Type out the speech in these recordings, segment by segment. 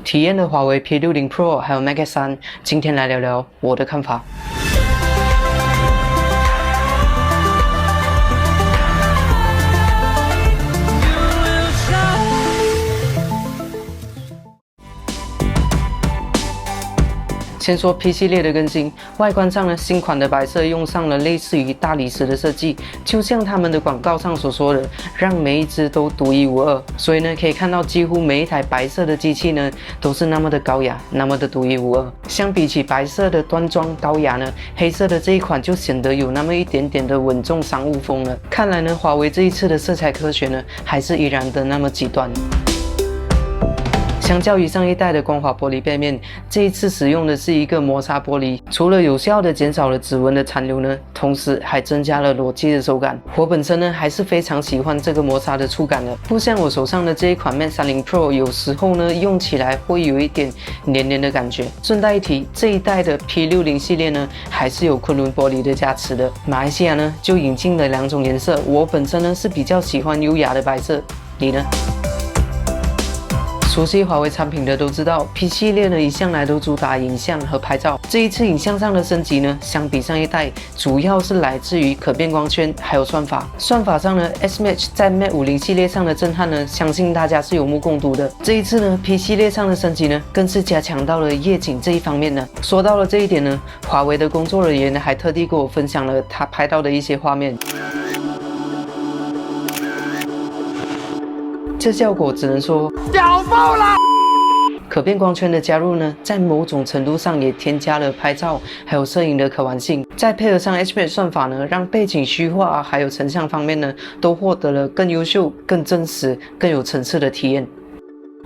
体验了华为 P60 Pro 还有 Mate 3，今天来聊聊我的看法。先说 P 系列的更新，外观上呢，新款的白色用上了类似于大理石的设计，就像他们的广告上所说的，让每一只都独一无二。所以呢，可以看到几乎每一台白色的机器呢，都是那么的高雅，那么的独一无二。相比起白色的端庄高雅呢，黑色的这一款就显得有那么一点点的稳重商务风了。看来呢，华为这一次的色彩科学呢，还是依然的那么极端。相较于上一代的光滑玻璃背面，这一次使用的是一个磨砂玻璃，除了有效的减少了指纹的残留呢，同时还增加了裸机的手感。我本身呢还是非常喜欢这个磨砂的触感的，不像我手上的这一款 Mate 30 Pro， 有时候呢用起来会有一点黏黏的感觉。顺带一提，这一代的 P60 系列呢还是有昆仑玻璃的加持的。马来西亚呢就引进了2种颜色，我本身呢是比较喜欢优雅的白色，你呢？熟悉华为产品的都知道 ，P 系列呢一向来都主打影像和拍照。这一次影像上的升级呢，相比上一代，主要是来自于可变光圈还有算法。算法上呢 ，S Match 在 Mate 50系列上的震撼呢，相信大家是有目共睹的。这一次呢 ，P 系列上的升级呢，更是加强到了夜景这一方面呢。说到了这一点呢，华为的工作人员呢还特地跟我分享了他拍到的一些画面。这效果只能说屌爆了！可变光圈的加入呢，在某种程度上也添加了拍照还有摄影的可玩性。再配合上 HMAT 算法呢，让背景虚化还有成像方面呢，都获得了更优秀、更真实、更有层次的体验。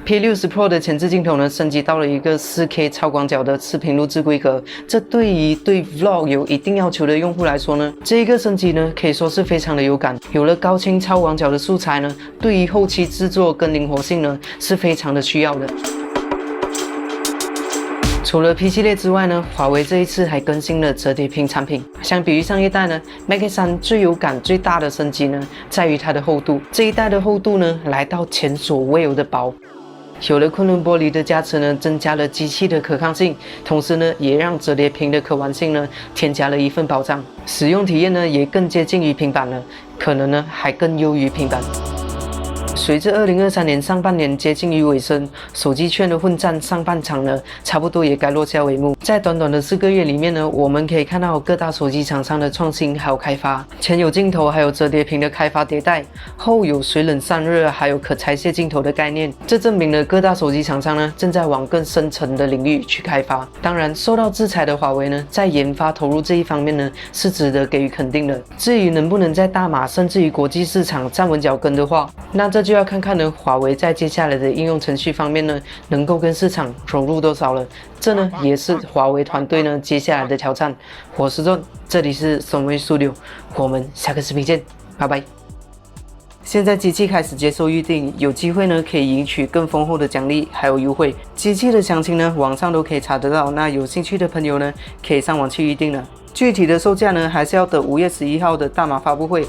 P60 Pro 的前置镜头呢，升级到了一个 4K 超广角的赤屏录制规格。这对于对 Vlog 有一定要求的用户来说呢，这一个升级呢，可以说是非常的有感。有了高清超广角的素材呢，对于后期制作跟灵活性呢，是非常的需要的。除了 P 系列之外呢，华为这一次还更新了折叠屏产品。相比于上一代呢 ，Mate 3最有感最大的升级呢，在于它的厚度。这一代的厚度呢，来到前所未有的薄。有了昆仑玻璃的加持呢，增加了机器的可抗性，同时呢，也让折叠屏的可玩性呢，添加了一份保障。使用体验呢，也更接近于平板了，可能呢，还更优于平板。随着2023年上半年接近于尾声，手机圈的混战上半场呢，差不多也该落下帷幕。在短短的4个月里面呢，我们可以看到各大手机厂商的创新还有开发，前有镜头还有折叠屏的开发迭代，后有水冷散热还有可拆卸镜头的概念。这证明了各大手机厂商呢，正在往更深层的领域去开发。当然，受到制裁的华为呢，在研发投入这一方面呢，是值得给予肯定的。至于能不能在大马甚至于国际市场站稳脚跟的话，那这就要看看呢，华为在接下来的应用程序方面呢，能够跟市场融入多少了。这呢，也是华为团队呢接下来的挑战。我是John，这里是Sunway Studio，我们下个视频见，拜拜。现在机器开始接受预定，有机会呢可以赢取更丰厚的奖励还有优惠。机器的详情呢，网上都可以查得到。那有兴趣的朋友呢，可以上网去预定了。具体的售价呢，还是要等5月11号的大马发布会。